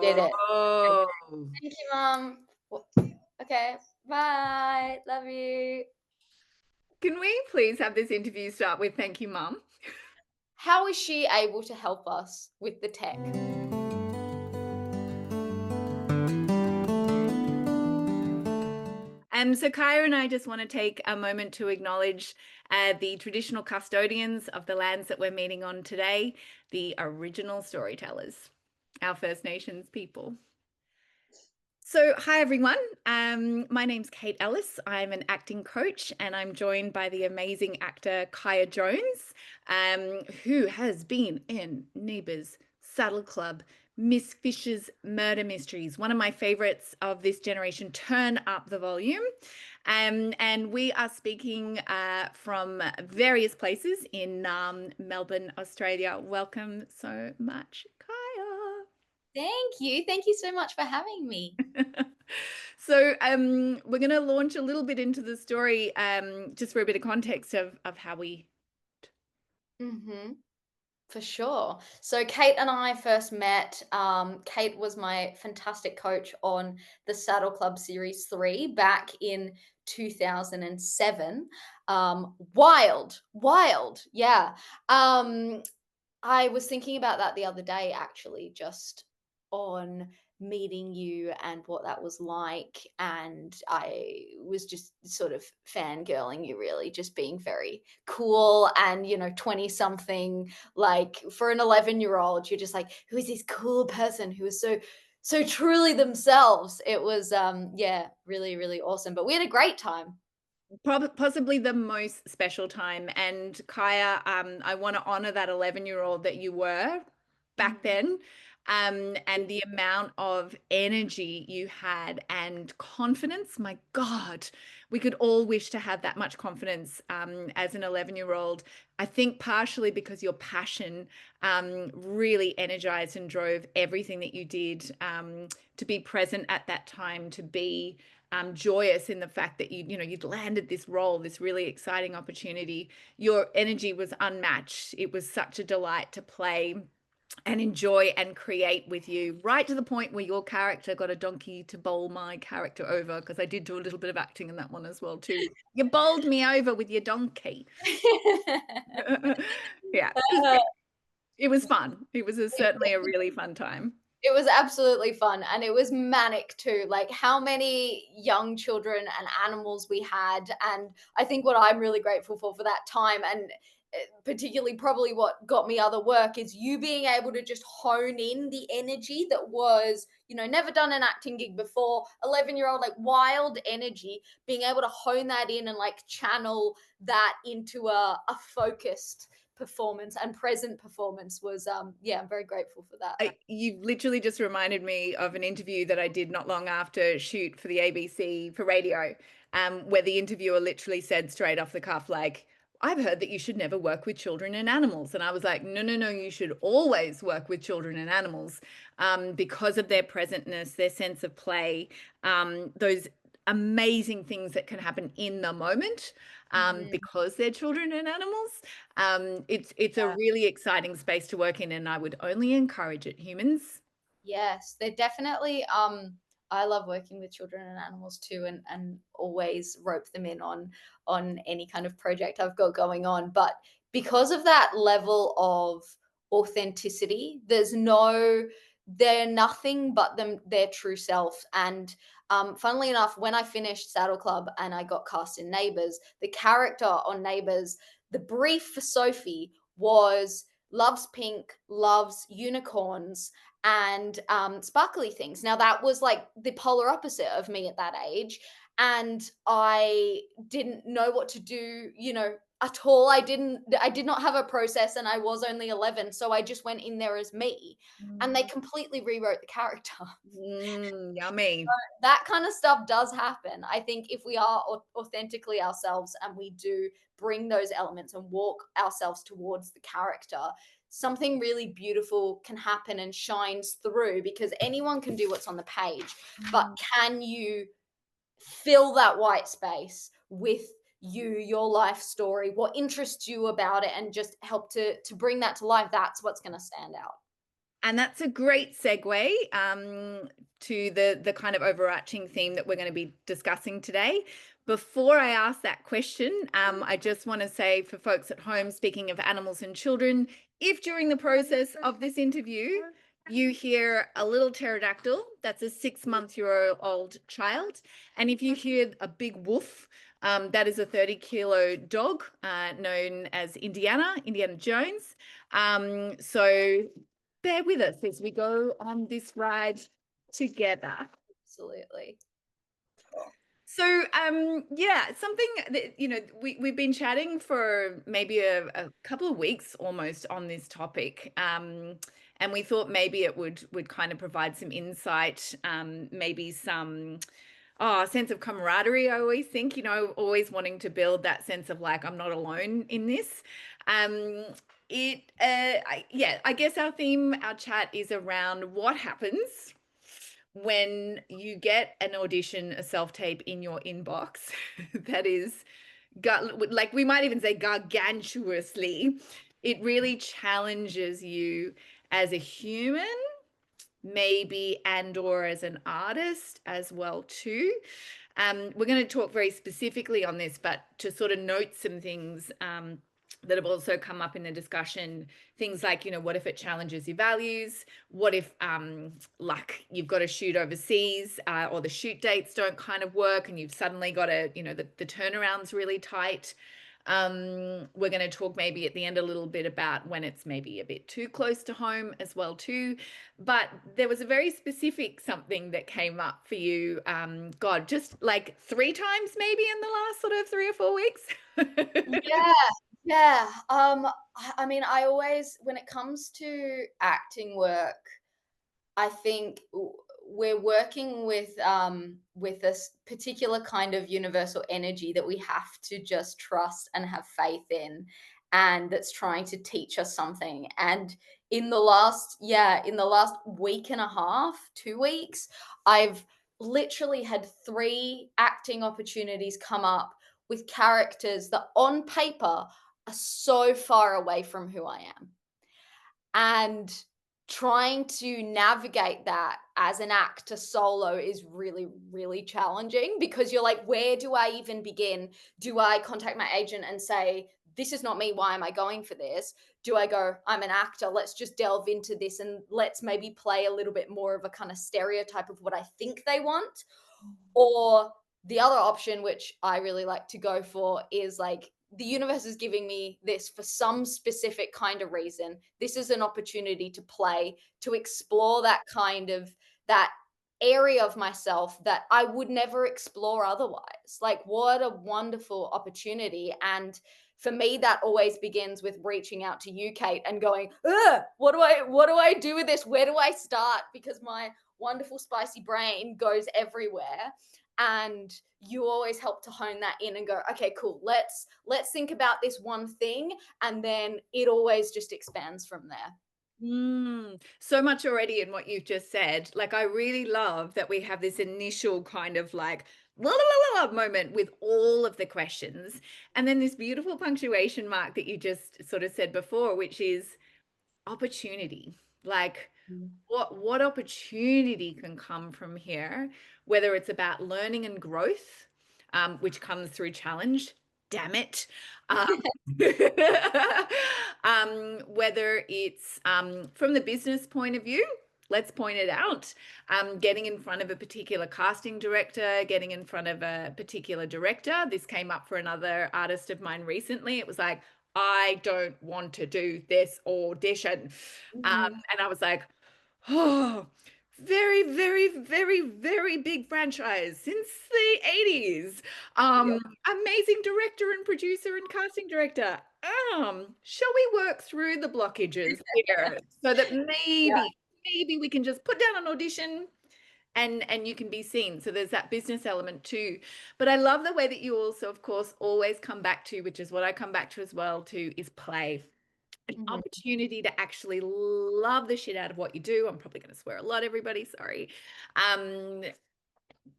Did it. I did Oh. it. Thank you, Mom. Okay, bye. Love you. Can we please have this interview start with "Thank you, Mum"? How is she able to help us with the tech? So Kaya and I just want to take a moment to acknowledge the traditional custodians of the lands that we're meeting on today, the original storytellers, our First Nations people. So, hi everyone. My name's Kate Ellis. I'm an acting coach, and I'm joined by the amazing actor Kaiya Jones, who has been in Neighbours, Saddle Club, Miss Fisher's Murder Mysteries, one of my favorites of this generation. Turn up the volume. And we are speaking from various places in Melbourne, Australia. Welcome so much, Kaya. Thank you. Thank you so much for having me. So we're going to launch a little bit into the story, just for a bit of context of how we. Mhm. For sure. So Kate and I first met. Kate was my fantastic coach on the Saddle Club Series 3 back in 2007. Wild, wild. Yeah. I was thinking about that the other day, actually, just on meeting you and what that was like. And I was just sort of fangirling you, really, just being very cool and, 20 something. Like for an 11-year-old, you're just like, who is this cool person who is so truly themselves? It was, yeah, really, really awesome. But we had a great time. Possibly the most special time. And Kaya, I want to honor that 11-year-old that you were back Mhm. then, and the amount of energy you had and confidence. My God, we could all wish to have that much confidence as an 11-year-old. I think partially because your passion really energized and drove everything that you did, to be present at that time, to be joyous in the fact that you'd landed this role, this really exciting opportunity. Your energy was unmatched. It was such a delight to play and enjoy and create with you, right to the point where your character got a donkey to bowl my character over, because I did do a little bit of acting in that one as well too. You bowled me over with your donkey. Yeah, Uh, it was fun. It was certainly a really fun time. It was absolutely fun, and it was manic too, like, how many young children and animals we had, and I think what I'm really grateful for that time, and, particularly probably what got me other work, is you being able to just hone in the energy that was, never done an acting gig before, 11-year-old, like, wild energy, being able to hone that in and, like, channel that into a focused performance and present performance was, yeah, I'm very grateful for that. You've literally just reminded me of an interview that I did not long after shoot for the ABC for radio, where the interviewer literally said straight off the cuff, like, I've heard that you should never work with children and animals. And I was like, no, no, no, you should always work with children and animals, because of their presentness, their sense of play, those amazing things that can happen in the moment, Mhm. because they're children and animals. It's a Yeah. really exciting space to work in, and I would only encourage it, humans. Yes, they're definitely, I love working with children and animals too, and always rope them in on any kind of project I've got going on. But because of that level of authenticity, they're nothing but their true self. And funnily enough, when I finished Saddle Club and I got cast in Neighbours, the character on Neighbours, the brief for Sophie was loves pink, loves unicorns, and sparkly things. Now that was like the polar opposite of me at that age, and I didn't know what to do, at all. I did not have a process, and I was only 11, so I just went in there as me, and they completely rewrote the character. Yummy. That kind of stuff does happen. I think if we are authentically ourselves and we do bring those elements and walk ourselves towards the character, something really beautiful can happen and shines through, because anyone can do what's on the page. But can you fill that white space with your life story, what interests you about it, and just help to bring that to life? That's what's going to stand out. And that's a great segue to the kind of overarching theme that we're going to be discussing today. Before I ask that question, I just want to say for folks at home, speaking of animals and children, if during the process of this interview you hear a little pterodactyl, that's a 6-month-old child, and if you hear a big woof, that is a 30-kilo dog known as Indiana Jones. So bear with us as we go on this ride together. Absolutely. So, yeah, something that, we've been chatting for maybe a couple of weeks almost on this topic. And we thought maybe it would kind of provide some insight, maybe some sense of camaraderie. I always think, always wanting to build that sense of like, I'm not alone in this. I guess our theme, our chat is around what happens when you get an audition, a self-tape in your inbox that is like we might even say gargantuously. It really challenges you as a human, maybe, and or as an artist as well too. We're going to talk very specifically on this, but to sort of note some things that have also come up in the discussion, things like, what if it challenges your values? What if like you've got to shoot overseas or the shoot dates don't kind of work and you've suddenly got to, the turnaround's really tight. We're going to talk maybe at the end a little bit about when it's maybe a bit too close to home as well too. But there was a very specific something that came up for you, God, just like 3 times maybe in the last sort of 3 or 4 weeks. Yeah, yeah. I mean, I always, when it comes to acting work, I think we're working with this particular kind of universal energy that we have to just trust and have faith in, and that's trying to teach us something. And in the last week and a half, 2 weeks, I've literally had 3 acting opportunities come up with characters that on paper are so far away from who I am. And trying to navigate that as an actor solo is really, really challenging because you're like, where do I even begin? Do I contact my agent and say, this is not me. Why am I going for this? Do I go, I'm an actor. Let's just delve into this and let's maybe play a little bit more of a kind of stereotype of what I think they want? Or the other option, which I really like to go for, is like the universe is giving me this for some specific kind of reason. This is an opportunity to play, to explore that area of myself that I would never explore otherwise. Like, what a wonderful opportunity. And for me, that always begins with reaching out to you, Kate, and going, ugh, what do I do with this? Where do I start? Because my wonderful spicy brain goes everywhere, and you always help to hone that in and go, okay, cool, let's think about this one thing, and then it always just expands from there. So much already in what you've just said. Like, I really love that we have this initial kind of like blah, blah, blah, blah moment with all of the questions. And then this beautiful punctuation mark that you just sort of said before, which is opportunity. Like, what opportunity can come from here, whether it's about learning and growth, which comes through challenge, damn it. Whether it's from the business point of view, let's point it out, getting in front of a particular casting director, getting in front of a particular director. This came up for another artist of mine recently. It was like, I don't want to do this audition. And I was like, oh, very, very, very, very big franchise since the 80s. Yep. Amazing director and producer and casting director. Shall we work through the blockages here so that Yeah. maybe we can just put down an audition and you can be seen. So there's that business element too. But I love the way that you also, of course, always come back to, which is what I come back to as well too, is play. An Mhm. opportunity to actually love the shit out of what you do. I'm probably going to swear a lot, everybody. Sorry. Um,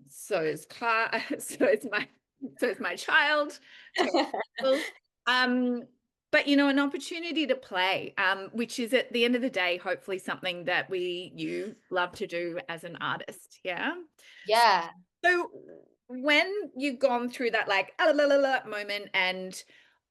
so is so is my child. Terrible. Um, but an opportunity to play, which is at the end of the day, hopefully something that you love to do as an artist. Yeah. Yeah. So when you've gone through that like "Ah, la, la, la," moment and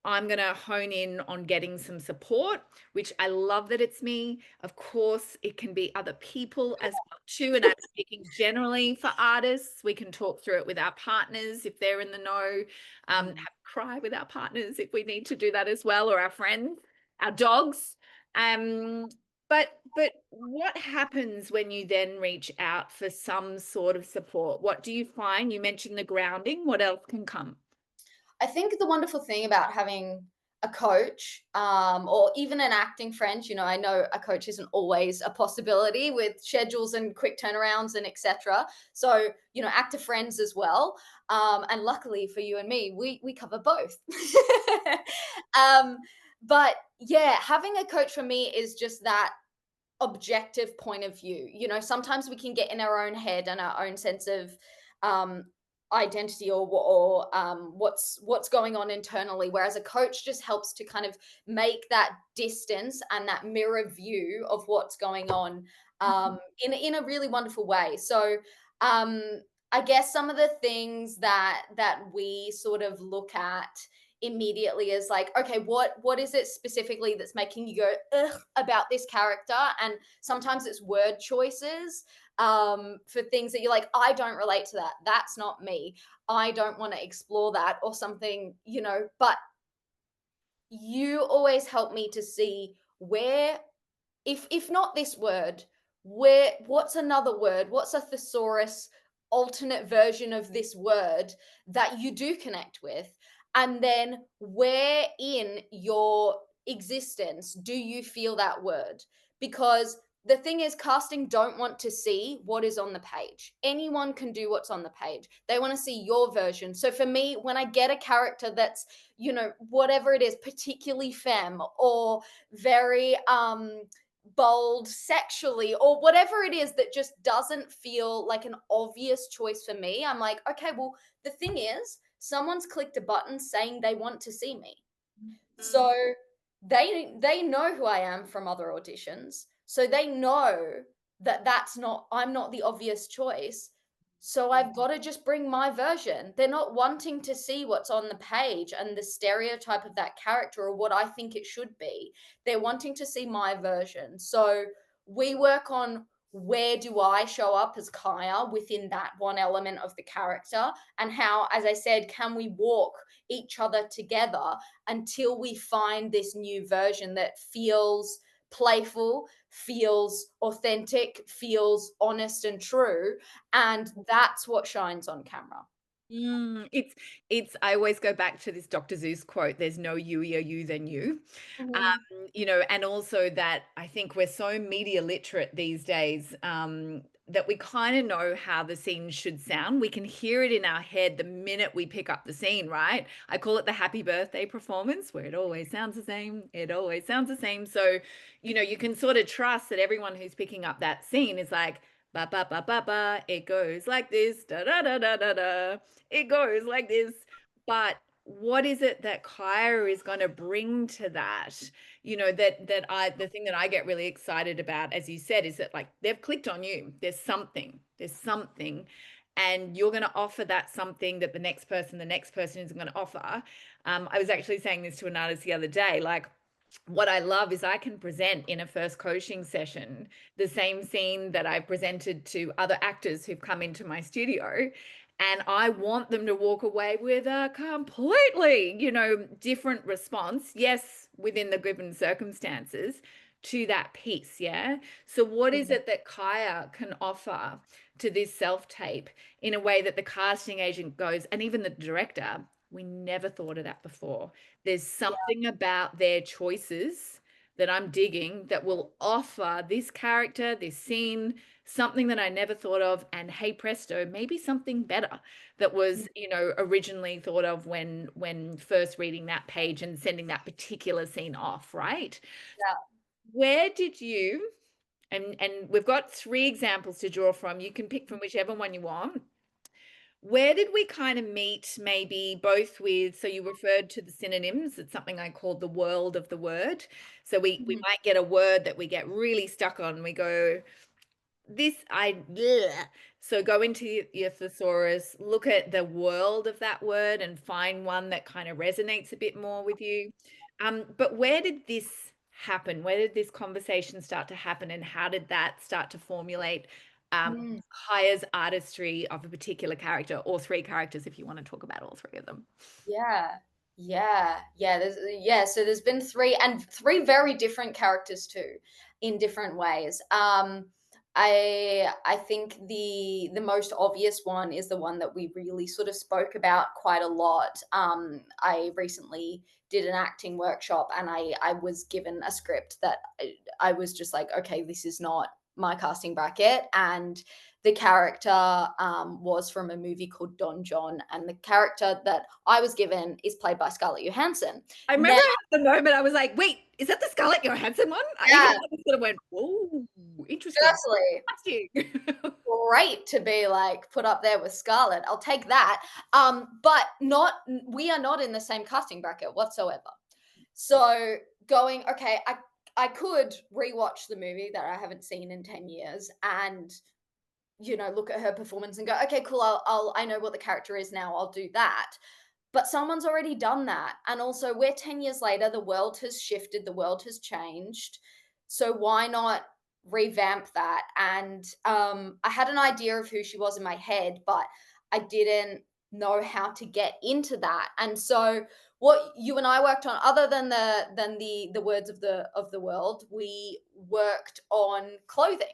I'm going to hone in on getting some support, which I love that it's me. Of course, it can be other people as well too. And I'm speaking generally for artists. We can talk through it with our partners if they're in the know, have Mm. a cry with our partners if we need to do that as well, or our friends, our dogs. Um, but what happens when you then reach out for some sort of support? What do you find? You mentioned the grounding. What else can come? I think the wonderful thing about having a coach, or even an acting friend, I know a coach isn't always a possibility with schedules and quick turnarounds and etc. So, actor friends as well. And luckily for you and me, we cover both. um, but yeah, having a coach for me is just that objective point of view. Sometimes we can get in our own head and our own sense of um, identity, or what's going on internally. Whereas a coach just helps to kind of make that distance and that mirror view of what's going on, in a really wonderful way. So um, I guess some of the things that we sort of look at immediately is like, okay, what is it specifically that's making you go ugh about this character? And sometimes it's word choices, for things that you're like, I don't relate to that, that's not me, I don't want to explore that or something, but you always help me to see where, if not this word, what's another word, what's a thesaurus alternate version of this word that you do connect with, and then where in your existence do you feel that word? Because the thing is, casting don't want to see what is on the page. Anyone can do what's on the page, they want to see your version. So for me, when I get a character that's, whatever it is, particularly femme or very bold sexually or whatever it is that just doesn't feel like an obvious choice for me, I'm like, okay, well, the thing is, someone's clicked a button saying they want to see me. Mm, So they know who I am from other auditions. So they know that I'm not the obvious choice. So I've got to just bring my version. They're not wanting to see what's on the page and the stereotype of that character or what I think it should be. They're wanting to see my version. So we work on, where do I show up as Kaiya within that one element of the character, and how, as I said, can we walk each other together until we find this new version that feels playful, feels authentic, feels honest and true. And that's what shines on camera. it's I always go back to this Dr. Seuss quote, there's no youier you than you. Mhm. And also that I think we're so media literate these days, that we kind of know how the scene should sound. We can hear it in our head the minute we pick up the scene, right? I call it the happy birthday performance, where it always sounds the same. It always sounds the same. So, you can sort of trust that everyone who's picking up that scene is like, ba ba ba ba ba, it goes like this, da da da da da da. It goes like this. But what is it that Kaiya is going to bring to that? The thing that I get really excited about, as you said, is that like they've clicked on you. There's something, and you're going to offer that something that the next person isn't going to offer. I was actually saying this to an artist the other day, like, what I love is I can present in a first coaching session the same scene that I've presented to other actors who've come into my studio. And I want them to walk away with a completely, different response. Yes, within the given circumstances to that piece. Yeah. So, what is Mhm. it that Kaiya can offer to this self tape in a way that the casting agent goes, and even the director, we never thought of that before? There's something about their choices that I'm digging that will offer this character, this scene, something that I never thought of. And hey presto, maybe something better that was, originally thought of when first reading that page and sending that particular scene off, right? Yeah. Where did you, and we've got three examples to draw from. You can pick from whichever one you want. Where did we kind of meet maybe both with, so you referred to the synonyms, it's something I call the world of the word. So we Mhm. might get a word that we get really stuck on. We go, this I bleh. So go into your thesaurus, look at the world of that word and find one that kind of resonates a bit more with you. But where did this happen? Where did this conversation start to happen, and how did that start to formulate Mm. Kaya's artistry of a particular character, or three characters if you want to talk about all three of them? Yeah. Yeah. So there's been three very different characters too, in different ways. I think the most obvious one is the one that we really sort of spoke about quite a lot. I recently did an acting workshop, and I was given a script that I was just like, okay, this is not my casting bracket. And the character was from a movie called Don John, and the character that I was given is played by Scarlett Johansson. I Now, remember at the moment I was like, wait, is that the Scarlett Johansson one? I even yeah, sort of went, oh, interesting. firstly, Interesting. great to be like put up there with Scarlett. I'll take that. But not we are not in the same casting bracket whatsoever. So going, okay, I could rewatch the movie that I haven't seen in 10 years and look at her performance and go, okay, cool, I know what the character is now. I'll do that. But someone's already done that. And also, we're 10 years later, the world has shifted, the world has changed. So why not revamp that? And I had an idea of who she was in my head, but I didn't know how to get into that. And so what you and I worked on, other than the words of the world, we worked on clothing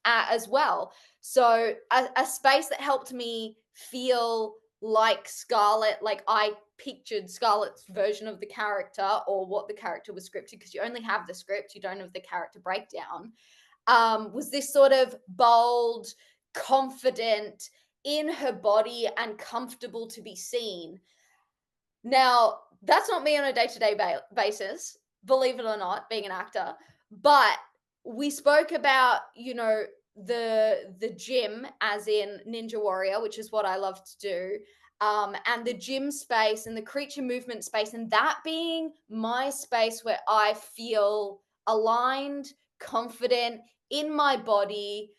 as well. So a space that helped me feel like Scarlett, like I pictured Scarlett's version of the character or what the character was scripted, because you only have the script, you don't have the character breakdown. Was this sort of bold, confident, in her body and comfortable to be seen. Now, that's not me on a day-to-day basis, believe it or not, being an actor. But we spoke about, the gym as in Ninja Warrior, which is what I love to do. And the gym space and the creature movement space, and that being my space where I feel aligned, confident in my body,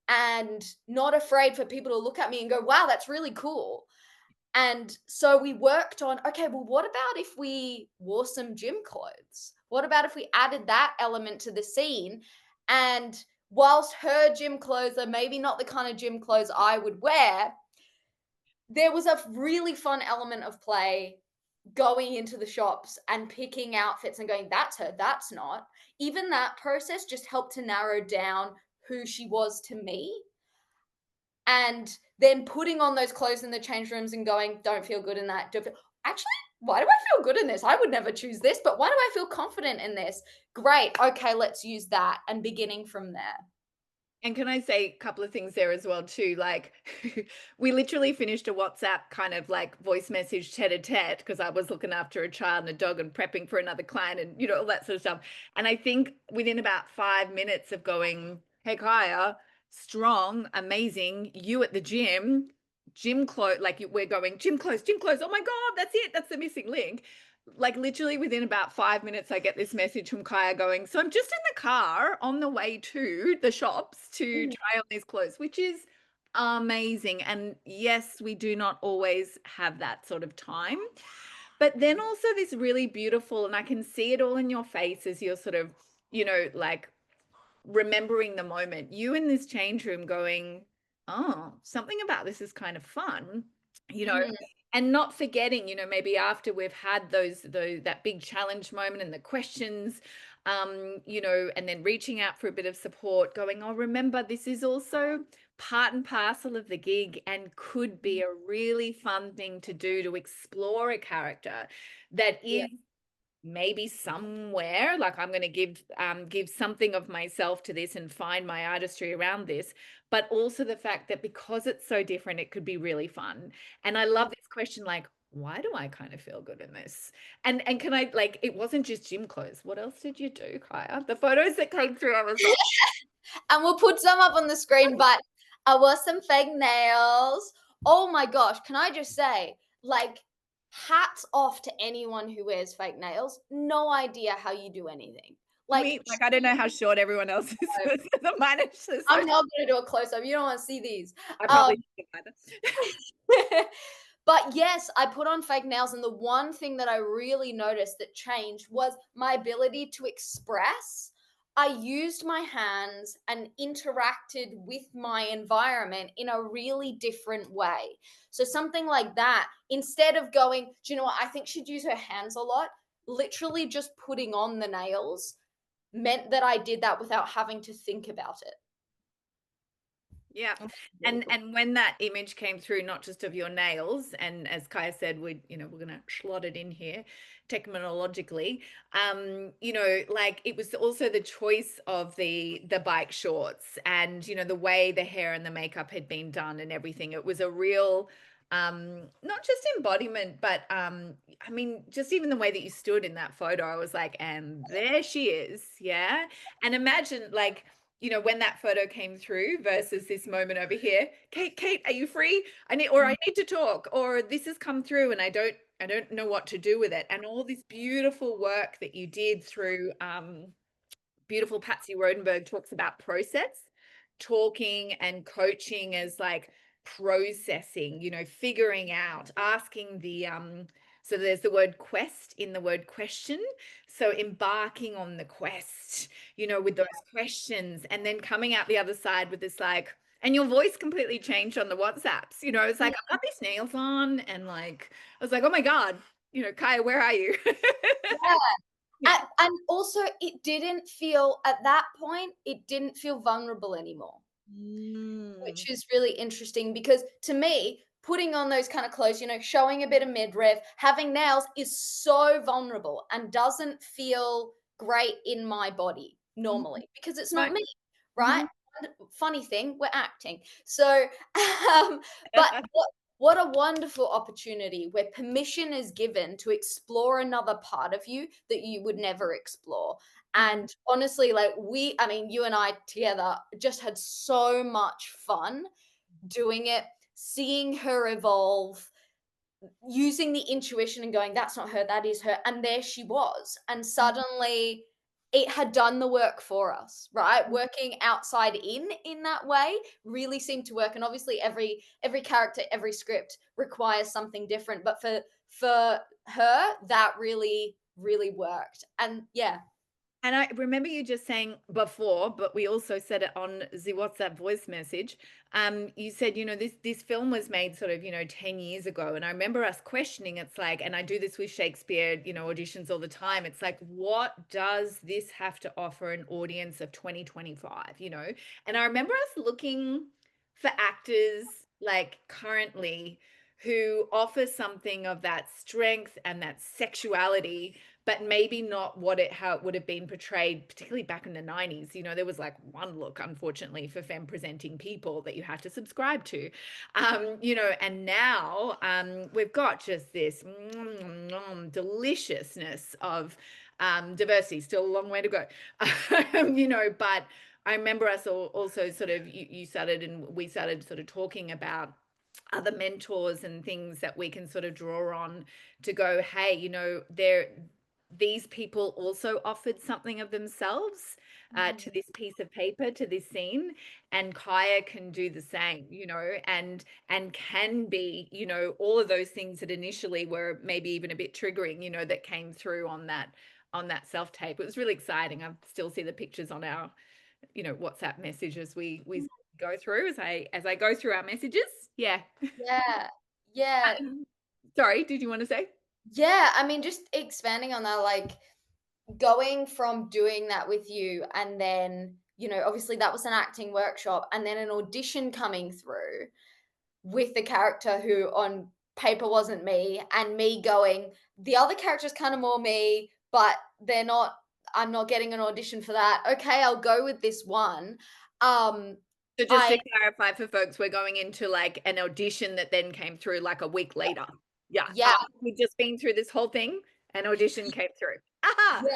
and not afraid for people to look at me and go, wow, that's really cool. And so we worked on, okay, well, what about if we wore some gym clothes? What about if we added that element to the scene? And whilst her gym clothes are maybe not the kind of gym clothes I would wear, there was a really fun element of play going into the shops and picking outfits and going, that's her, that's not. Even that process just helped to narrow down who she was to me, and then putting on those clothes in the change rooms and going, don't feel good in that. Actually, why do I feel good in this? I would never choose this, but why do I feel confident in this? Great. Okay, let's use that, and beginning from there. And can I say a couple of things there as well too? Like we literally finished a WhatsApp kind of like voice message tete-a-tete because I was looking after a child and a dog and prepping for another client and all that sort of stuff. And I think within about 5 minutes of going, hey Kaya, strong, amazing, you at the gym clothes, like we're going gym clothes, gym clothes. Oh my God, that's it. That's the missing link. Like literally within about 5 minutes, I get this message from Kaya going, so I'm just in the car on the way to the shops to Mm. try on these clothes, which is amazing. And yes, we do not always have that sort of time. But then also this really beautiful, and I can see it all in your face as you're sort of, like remembering the moment, you in this change room going, oh, something about this is kind of fun, you know, Mm. and not forgetting, maybe after we've had those that big challenge moment and the questions, and then reaching out for a bit of support, going, oh, remember, this is also part and parcel of the gig and could be a really fun thing to do to explore a character that Yeah. is maybe somewhere, like I'm going to give something of myself to this and find my artistry around this, but also the fact that because it's so different, it could be really fun. And I love this question, like, why do I kind of feel good in this? And can I, like, it wasn't just gym clothes, what else did you do, Kaya? The photos that came through, I was like, And we'll put some up on the screen, but I wore some fake nails, Oh my gosh, can I just say, like, hats off to anyone who wears fake nails. No idea how you do anything. Like, Me, like, I don't know how short everyone else is. The mine is so I'm not gonna do a close up. You don't want to see these. I Um, probably shouldn't either. but yes, I put on fake nails, and the one thing that I really noticed that changed was my ability to express. I used my hands and interacted with my environment in a really different way. So, something like that, instead of going, do you know what? I think she'd use her hands a lot. Literally, just putting on the nails meant that I did that without having to think about it. Yeah. Really cool. And when that image came through, not just of your nails, and as Kaya said, we're gonna slot it in here technologically. Like it was also the choice of the bike shorts and the way the hair and the makeup had been done and everything. It was a real not just embodiment, but I mean, just even the way that you stood in that photo, I was like, and there she is. Yeah. And imagine like when that photo came through versus this moment over here. Kate, are you free? I need to talk, or this has come through and I don't know what to do with it. And all this beautiful work that you did through beautiful Patsy Rodenberg talks about process, talking and coaching as like processing, figuring out, asking so there's the word quest in the word question. So embarking on the quest, with those questions and then coming out the other side with this like, and your voice completely changed on the WhatsApps. It's like, I've got these nails on and like, I was like, oh my God, Kaiya, where are you? Yeah. Yeah. And also, it didn't feel at that point, it didn't feel vulnerable anymore, Mm. which is really interesting because to me, putting on those kind of clothes, showing a bit of midriff, having nails is so vulnerable and doesn't feel great in my body Mhm. normally because it's not Right. me, right? Mhm. And funny thing, we're acting. So, but what a wonderful opportunity where permission is given to explore another part of you that you would never explore. Mm. And honestly, like I mean, you and I together just had so much fun doing it, seeing her evolve, using the intuition and going, that's not her, that is her. And there she was. And suddenly it had done the work for us, right? Working outside in that way really seemed to work. And obviously every character, every script requires something different. But for her, that really, really worked. And yeah. And I remember you just saying before, but we also said it on the WhatsApp voice message. You said, this film was made sort of, 10 years ago. And I remember us questioning, it's like, and I do this with Shakespeare, auditions all the time. It's like, what does this have to offer an audience of 2025, And I remember us looking for actors like currently who offer something of that strength and that sexuality, but maybe not how it would have been portrayed, particularly back in the 90s. There was like one look, unfortunately, for femme presenting people that you had to subscribe to. And now we've got just this deliciousness of diversity, still a long way to go. But I remember us also sort of, you started and we started sort of talking about other mentors and things that we can sort of draw on to go, hey, these people also offered something of themselves to this piece of paper, to this scene, and Kaiya can do the same, and can be, all of those things that initially were maybe even a bit triggering, that came through on that self tape. It was really exciting. I still see the pictures on our, WhatsApp messages we go through as I go through our messages. Yeah. Yeah. Yeah. Sorry, did you want to say? Yeah. I mean, just expanding on that, like going from doing that with you and then, obviously that was an acting workshop and then an audition coming through with the character who on paper wasn't me and me going, the other character's kind of more me, but I'm not getting an audition for that. Okay, I'll go with this one. Um, So just I to clarify for folks, we're going into like an audition that then came through like a week later. Yeah. yeah, After we'd just been through this whole thing, an audition came through. Aha. yeah,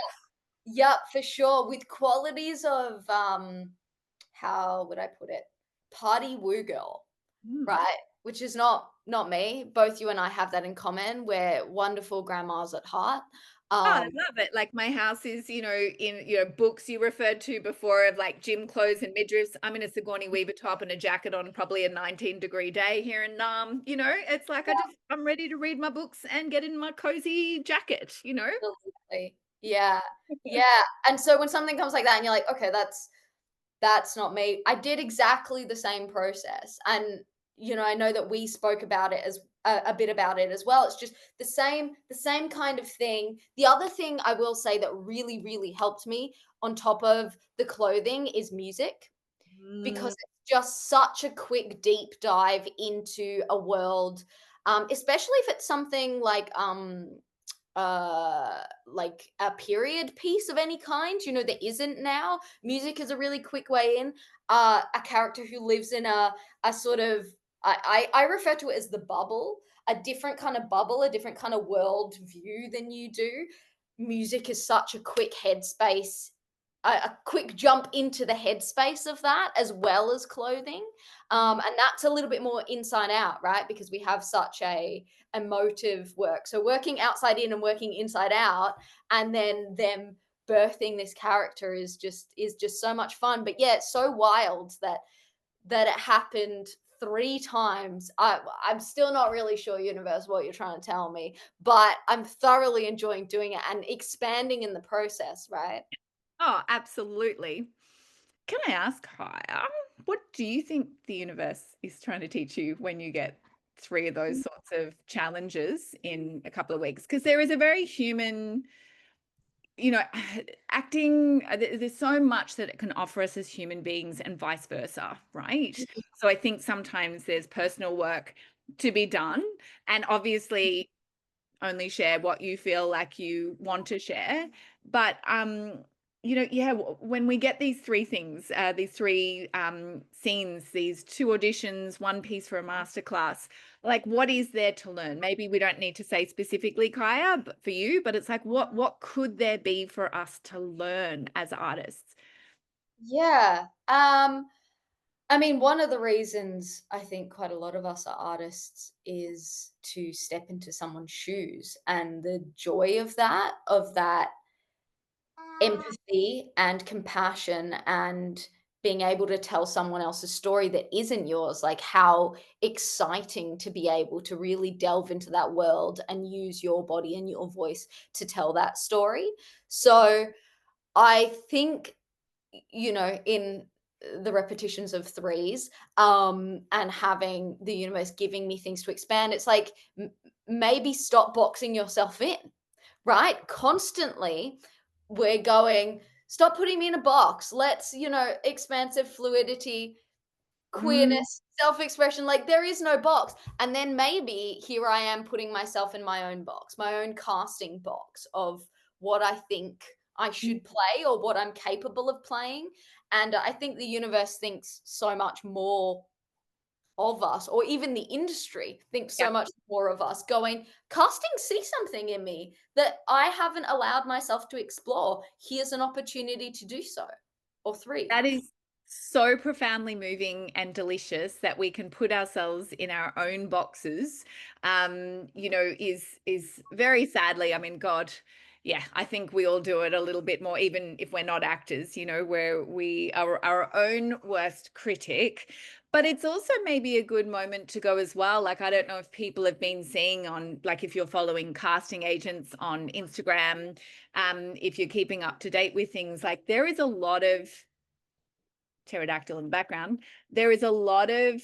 yeah, for sure. With qualities of how would I put it? Party woo girl, Mm. right? which is not me. Both you and I have that in common. We're wonderful grandmas at heart. Oh, I Um, love it. Like my house is, in books you referred to before of like gym clothes and midriffs. I'm in a Sigourney Weaver top and a jacket on probably a 19-degree day here in Nam. It's like I'm ready to read my books and get in my cozy jacket. absolutely. Yeah. Yeah. And so when something comes like that and you're like, okay, that's not me. I did exactly the same process. And I know that we spoke about it as a bit about it as well. It's just the same kind of thing. The other thing I will say that really really helped me on top of the clothing is music, because Mm, it's just such a quick deep dive into a world, especially if it's something like a period piece of any kind, that isn't now. Music is a really quick way in. A character who lives in a sort of, I refer to it as the bubble, a different kind of bubble, a different kind of world view than you do. Music is such a quick headspace, a quick jump into the headspace of that, as well as clothing. And that's a little bit more inside out, right? Because we have such a emotive work. So working outside in and working inside out, and then them birthing this character is just so much fun. But yeah, it's so wild that it happened 3 times. I'm still not really sure, universe, what you're trying to tell me, but I'm thoroughly enjoying doing it and expanding in the process, right? oh, absolutely. Can I ask, Kaya, what do you think the universe is trying to teach you when you get three of those sorts of challenges in a couple of weeks? Because there is a very human, you know, acting, there's so much that it can offer us as human beings and vice versa, right? So I think sometimes there's personal work to be done. And obviously, only share what you feel like you want to share. But yeah, when we get these three things, these three scenes, these two auditions, one piece for a masterclass, like what is there to learn? Maybe we don't need to say specifically, Kaya, but for you, but it's like what could there be for us to learn as artists? Yeah. I mean, one of the reasons I think quite a lot of us are artists is to step into someone's shoes, and the joy of that empathy and compassion, and being able to tell someone else's story that isn't yours. Like, how exciting to be able to really delve into that world and use your body and your voice to tell that story. So I think, in the repetitions of threes, and having the universe giving me things to expand, it's like, maybe stop boxing yourself in, right? Constantly, we're going, stop putting me in a box. Let's, expansive fluidity, Mm, queerness, self-expression, like there is no box. And then maybe here I am putting myself in my own box, my own casting box of what I think I should play or what I'm capable of playing. And I think the universe thinks so much more of us, or even the industry thinks yeah. so much more of us, going, casting see something in me that I haven't allowed myself to explore. Here's an opportunity to do so. Or three. That is so profoundly moving and delicious that we can put ourselves in our own boxes. Is very sadly, I mean, God, yeah, I think we all do it a little bit more, even if we're not actors, where we are our own worst critic. But it's also maybe a good moment to go as well. Like, I don't know if people have been seeing on, like, if you're following casting agents on Instagram, if you're keeping up to date with things, like, there is a lot of pterodactyl in the background, there is a lot of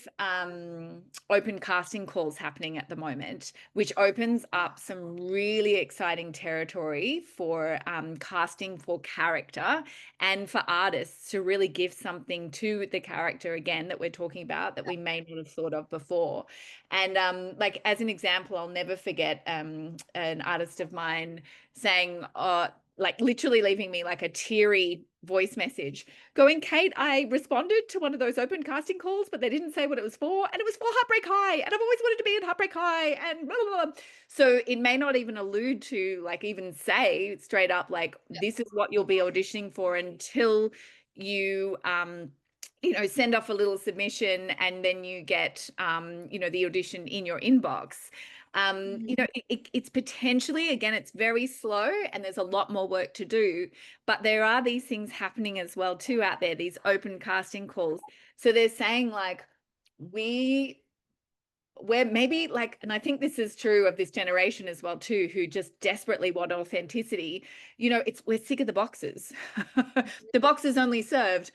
open casting calls happening at the moment, which opens up some really exciting territory for casting for character and for artists to really give something to the character again that we're talking about that we may not have thought of before. And like as an example, I'll never forget an artist of mine saying, like literally leaving me like a teary voice message going, Kate, I responded to one of those open casting calls, but they didn't say what it was for. And it was for Heartbreak High. And I've always wanted to be in Heartbreak High. And blah, blah, blah. So it may not even allude to, like, even say straight up, like, this is what you'll be auditioning for until you send off a little submission and then you get, the audition in your inbox. It's potentially, again, it's very slow and there's a lot more work to do, but there are these things happening as well too out there, these open casting calls. So they're saying like, we're maybe like, and I think this is true of this generation as well too, who just desperately want authenticity. We're sick of the boxes. The boxes only served,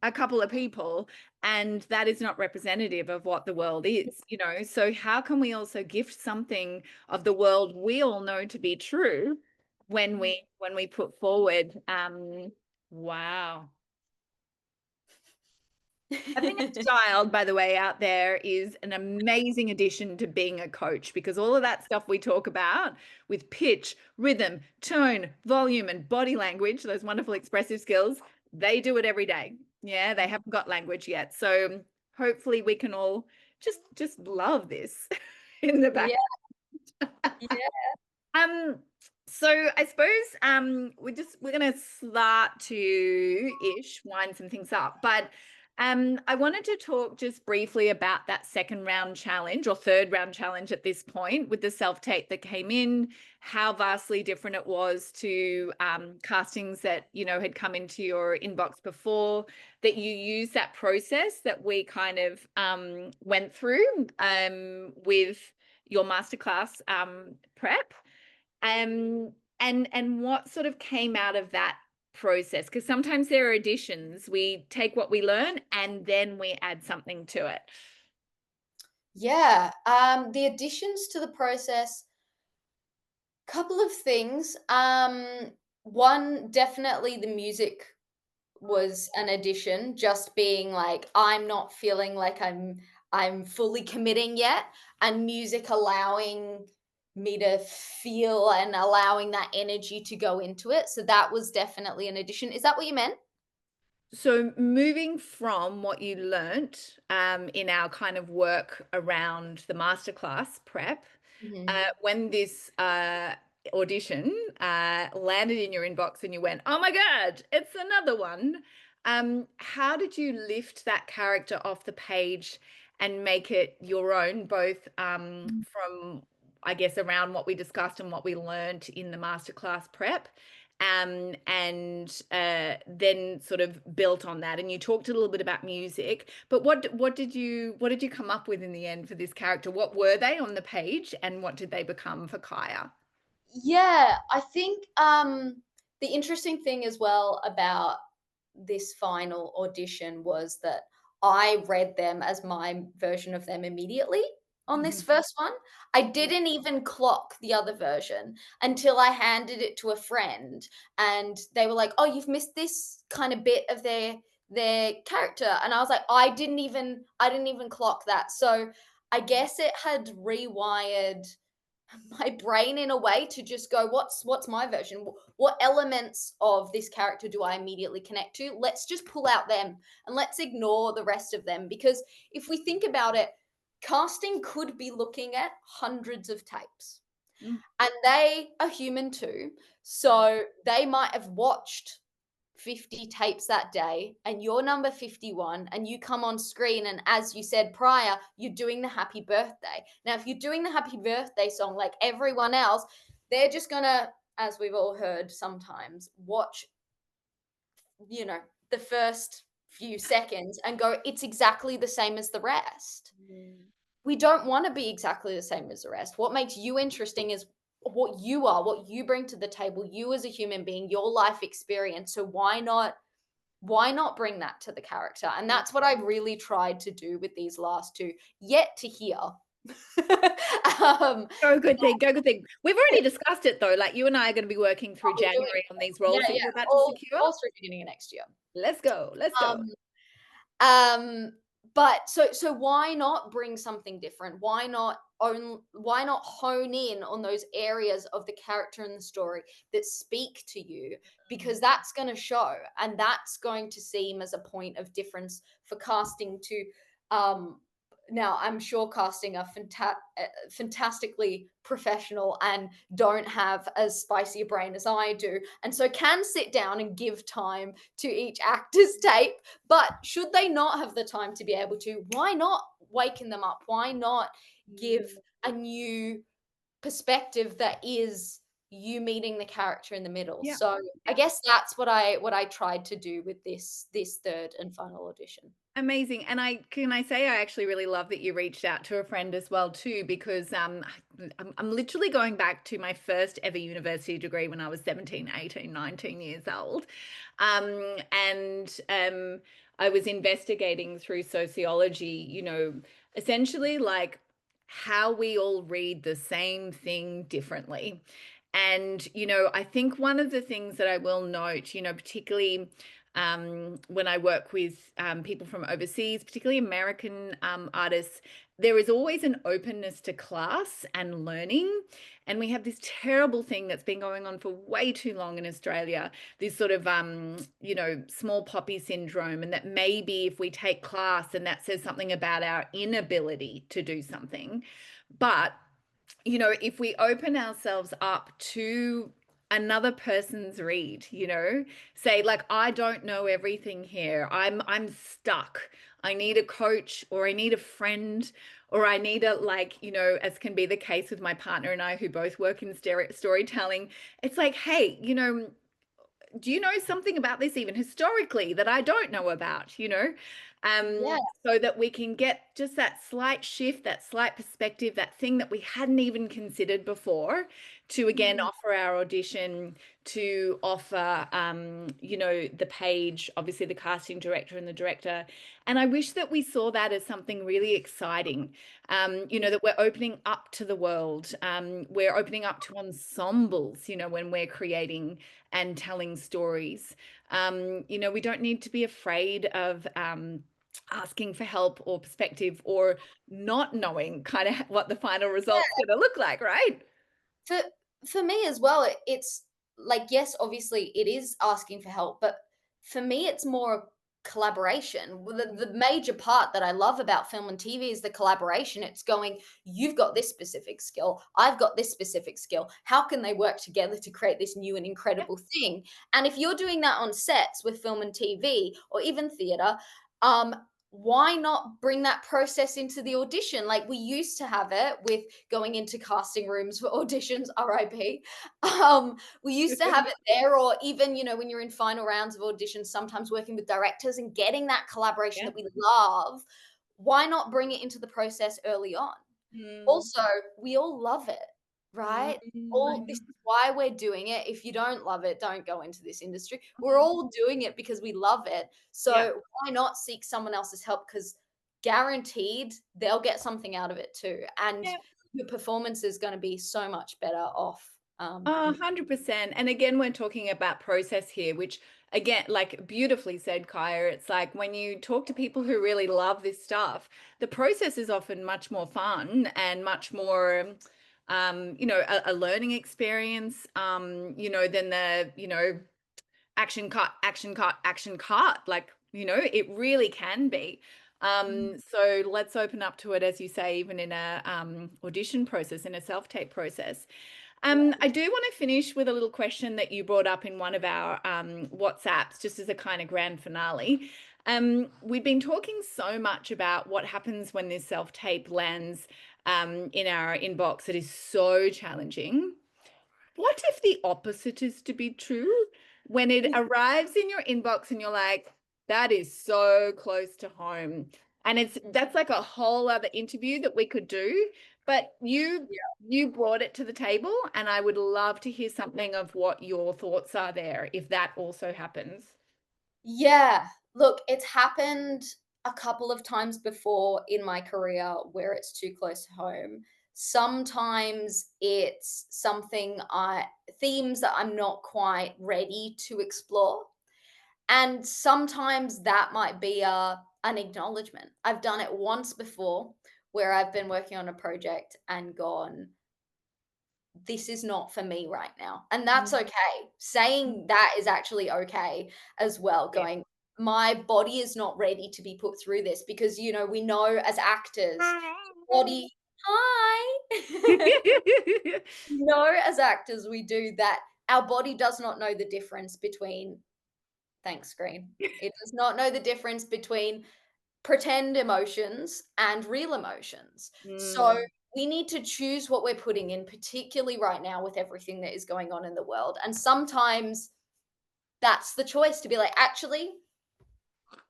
a couple of people, and that is not representative of what the world is. So how can we also gift something of the world we all know to be true when we put forward, wow. Having a child, by the way, out there is an amazing addition to being a coach, because all of that stuff we talk about with pitch, rhythm, tone, volume, and body language, those wonderful expressive skills, they do it every day. Yeah, they haven't got language yet. So hopefully we can all just love this in the back. Yeah, yeah. Um, so I suppose we're gonna start to wind some things up, but I wanted to talk just briefly about that second round challenge or third round challenge at this point with the self-tape that came in, how vastly different it was to castings that had come into your inbox before, that you use that process that we kind of went through with your masterclass prep. And what sort of came out of that process? Because sometimes there are additions. We take what we learn and then we add something to it. Yeah, the additions to the process, couple of things. One, definitely the music was an addition, just being like, I'm not feeling like I'm fully committing yet, and music allowing me to feel and allowing that energy to go into it. So that was definitely an addition. Is that what you meant? So moving from what you learnt in our kind of work around the masterclass prep, Mhm. when this audition landed in your inbox and you went, oh my God, it's another one. How did you lift that character off the page and make it your own, both from, I guess, around what we discussed and what we learned in the masterclass prep? And then sort of built on that. And you talked a little bit about music, but what did you come up with in the end for this character? What were they on the page, and what did they become for Kaiya? Yeah, I think the interesting thing as well about this final audition was that I read them as my version of them immediately on this Mhm. first one. I didn't even clock the other version until I handed it to a friend and they were like, "Oh, you've missed this kind of bit of their character." And I was like, I didn't even clock that." So, I guess it had rewired my brain in a way to just go, what's my version? What elements of this character do I immediately connect to? Let's just pull out them and let's ignore the rest of them, because if we think about it, casting could be looking at hundreds of tapes Mm. and they are human too, so they might have watched 50 tapes that day and you're number 51 and you come on screen, and as you said prior, you're doing the happy birthday. Now if you're doing the happy birthday song like everyone else, they're just gonna, as we've all heard sometimes, watch, you know, the first few seconds and go, it's exactly the same as the rest. Mm. We don't want to be exactly the same as the rest. What makes you interesting is what you are, what you bring to the table, you as a human being, your life experience. So why not bring that to the character? And that's what I really tried to do with these last two. Yet to hear. um, Go good thing, go good thing. We've already discussed it though. Like, you and I are going to be working through we're doing, January on these yeah, roles that yeah, you're about to secure. all through beginning of next year. Let's go. Let's go. Um, Um, but so why not bring something different? Why not hone in on those areas of the character and the story that speak to you? Because that's going to show, and that's going to seem as a point of difference for casting to um now I'm sure casting are fantastically professional and don't have as spicy a brain as I do, and so can sit down and give time to each actor's tape. But should they not have the time to be able to, why not waken them up? Why not give Mm. a new perspective that is you meeting the character in the middle? Yeah. So I Yeah. guess that's what I tried to do with this third and final audition. Amazing. And I say I actually really love that you reached out to a friend as well too, because I'm literally going back to my first ever university degree when I was 17, 18, 19 years old. And I was investigating through sociology, essentially like how we all read the same thing differently. And, I think one of the things that I will note, particularly when I work with people from overseas, particularly American artists, there is always an openness to class and learning. And we have this terrible thing that's been going on for way too long in Australia, this sort of, small poppy syndrome. And that maybe if we take class and that says something about our inability to do something. But if we open ourselves up to another person's read, say like, I don't know everything here. I'm stuck. I need a coach, or I need a friend, or I need a, like, as can be the case with my partner and I, who both work in storytelling. It's like, hey, do you know something about this even historically that I don't know about, Yeah. so that we can get just that slight shift, that slight perspective, that thing that we hadn't even considered before, to again Mm. offer our audition, to offer, the page, obviously the casting director and the director. And I wish that we saw that as something really exciting, that we're opening up to the world. We're opening up to ensembles, when we're creating and telling stories. We don't need to be afraid of asking for help or perspective, or not knowing kind of what the final result's going to look like, right? For for me as well, it's like, yes, obviously it is asking for help, but for me, it's more collaboration. Well, the major part that I love about film and TV is the collaboration. It's going, you've got this specific skill, I've got this specific skill. How can they work together to create this new and Yeah. incredible thing? And if you're doing that on sets with film and TV or even theater, why not bring that process into the audition? Like we used to have it with going into casting rooms for auditions, RIP. We used to have it there, or even, when you're in final rounds of auditions, sometimes working with directors and getting that collaboration Yeah. that we love. Why not bring it into the process early on? Mm, Also, we all love it, mm, right? I All this know. is why we're doing it. If you don't love it, don't go into this industry. We're all doing it because we love it. Yeah. So why not seek someone else's help? Because guaranteed they'll get something out of it too. And Yeah. your performance is going to be so much better off. Oh, 100%. And again, we're talking about process here, which again, like beautifully said, Kaya, it's like when you talk to people who really love this stuff, the process is often much more fun and much more, a learning experience, than the, action cut, action cut, action cut. Like, it really can be. So let's open up to it, as you say, even in a audition process, in a self-tape process. I do want to finish with a little question that you brought up in one of our WhatsApps, just as a kind of grand finale. We've been talking so much about what happens when this self-tape lands in our inbox. It is so challenging. What if the opposite is to be true? When it arrives in your inbox and you're like, that is so close to home. And that's like a whole other interview that we could do. But you brought it to the table, and I would love to hear something of what your thoughts are there if that also happens. Yeah. Look, it's happened a couple of times before in my career where it's too close to home. Sometimes it's something I themes that I'm not quite ready to explore. And sometimes that might be an acknowledgement. I've done it once before where I've been working on a project and gone, this is not for me right now. And that's Mm. okay. Saying that is actually okay as well. Yeah. Going, my body is not ready to be put through this because, we know as actors, body hi. No, as actors, we do that. Our body does not know the difference between thanks, screen. It does not know the difference between pretend emotions and real emotions. So Mm. we need to choose what we're putting in, particularly right now with everything that is going on in the world. And sometimes that's the choice to be like, actually,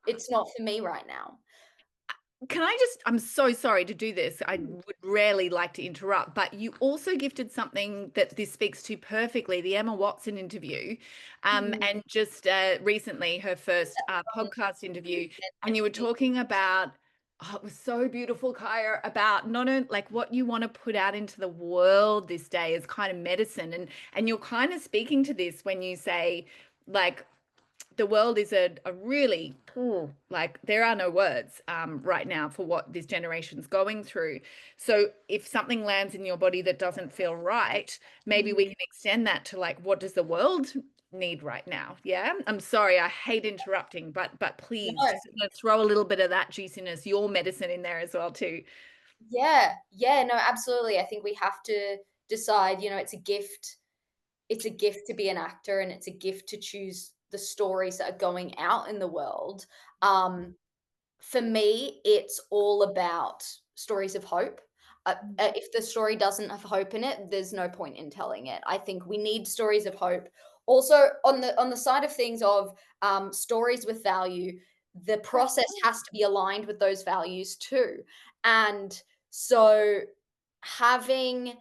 it's not for me right now. Can I just I'm so sorry to do this. I would rarely like to interrupt, but you also gifted something that this speaks to perfectly, the Emma Watson interview, Mm, and just recently her first um, podcast interview, and you were authenticity. talking about it was so beautiful, Kaya, about not only like what you want to put out into the world this day as kind of medicine, and you're kind of speaking to this when you say like the world is a really like there are no words right now for what this generation's going through. So if something lands in your body that doesn't feel right, maybe we Mhm. can extend that to like what does the world need right now. Yeah, I'm sorry, I hate interrupting, but please No. just throw a little bit of that juiciness, your medicine in there as well too. Yeah. Yeah, no, absolutely. I think we have to decide, it's a gift. It's a gift to be an actor, and it's a gift to choose the stories that are going out in the world. Um, for me, it's all about stories of hope. If the story doesn't have hope in it, there's no point in telling it. I think we need stories of hope. Also, on the side of things of stories with value, the process has to be aligned with those values too. And so, having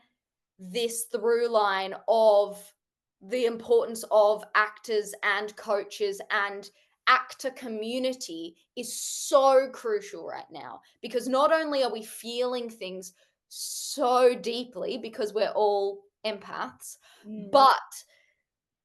this through line of the importance of actors and coaches and actor community is so crucial right now because not only are we feeling things so deeply because we're all empaths, Mm, but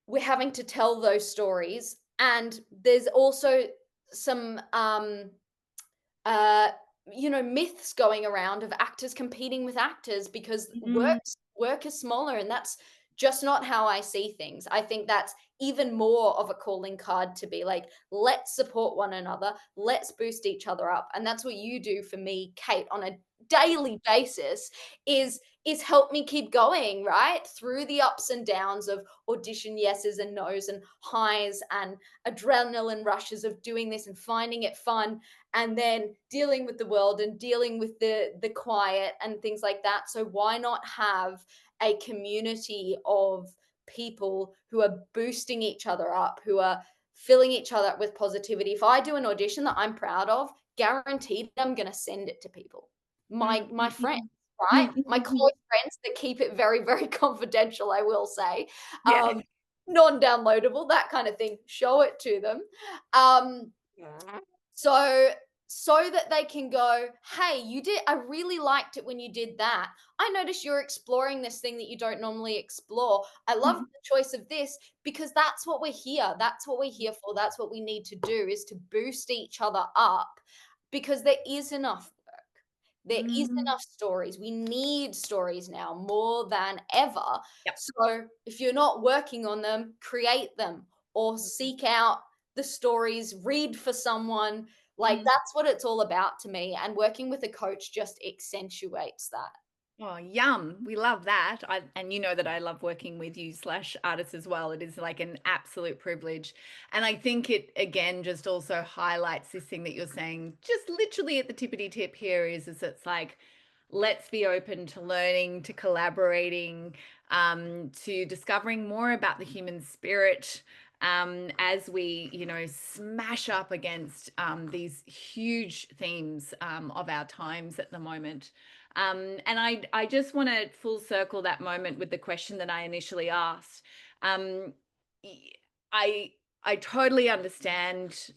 we're having to tell those stories. And there's also some uh, myths going around of actors competing with actors because mm, work is smaller, and that's just not how I see things. I think that's even more of a calling card to be like, let's support one another, let's boost each other up. And that's what you do for me, Kate, on a daily basis is help me keep going, right? Through the ups and downs of audition yeses and nos and highs and adrenaline rushes of doing this and finding it fun and then dealing with the world and dealing with the quiet and things like that. So why not have a community of people who are boosting each other up, who are filling each other up with positivity? If I do an audition that I'm proud of, guaranteed I'm going to send it to people. My friends, mm, right? My mm. close friends that keep it very very confidential, I will say. Yeah. Non-downloadable, that kind of thing. Show it to them. Um so that they can go, "Hey, I really liked it when you did that. I noticed you're exploring this thing that you don't normally explore. I love Mhm, the choice of this," because that's what we're here. That's what we're here for. That's what we need to do is to boost each other up because there is enough work. There is mm. enough stories. We need stories now more than ever. Yep. So if you're not working on them, create them or seek out the stories, read for someone. Like Mm. that's what it's all about to me. And working with a coach just accentuates that. Oh, yum. We love that. And you know that I love working with you slash artists as well. It is like an absolute privilege. And I think it again just also highlights this thing that you're saying, just literally at the tippity tip here is it's like, let's be open to learning, to collaborating, to discovering more about the human spirit. As we, smash up against these huge themes of our times at the moment. And I just want to full circle that moment with the question that I initially asked. Um, I I totally understand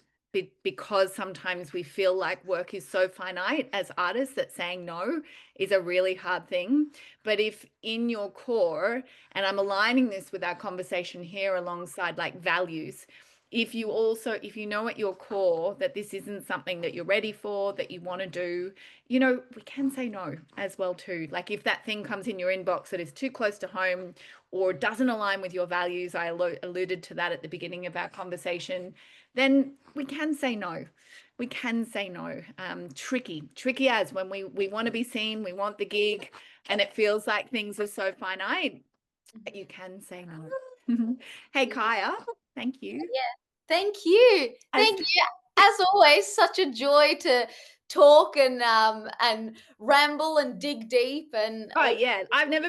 because sometimes we feel like work is so finite as artists that saying no is a really hard thing. But if in your core, and I'm aligning this with our conversation here alongside like values, if you know at your core that this isn't something that you're ready for, that you want to do, we can say no as well too. Like if that thing comes in your inbox that is too close to home or doesn't align with your values, I alluded to that at the beginning of our conversation, then we can say no. We can say no. Tricky as when we want to be seen, we want the gig, and it feels like things are so finite, but you can say no. Hey, Kaiya, thank you. Yeah. Thank you. As Thank you. As always, such a joy to talk and ramble and dig deep and Oh all. yeah, I've never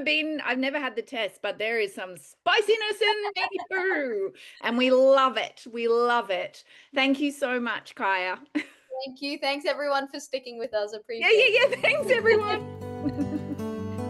had the test, but there is some spiciness in me too. And we love it. We love it. Thank you so much, Kaiya. Thank you. Thanks everyone for sticking with us. Yeah, Appreciate yeah, yeah. Thanks, everyone.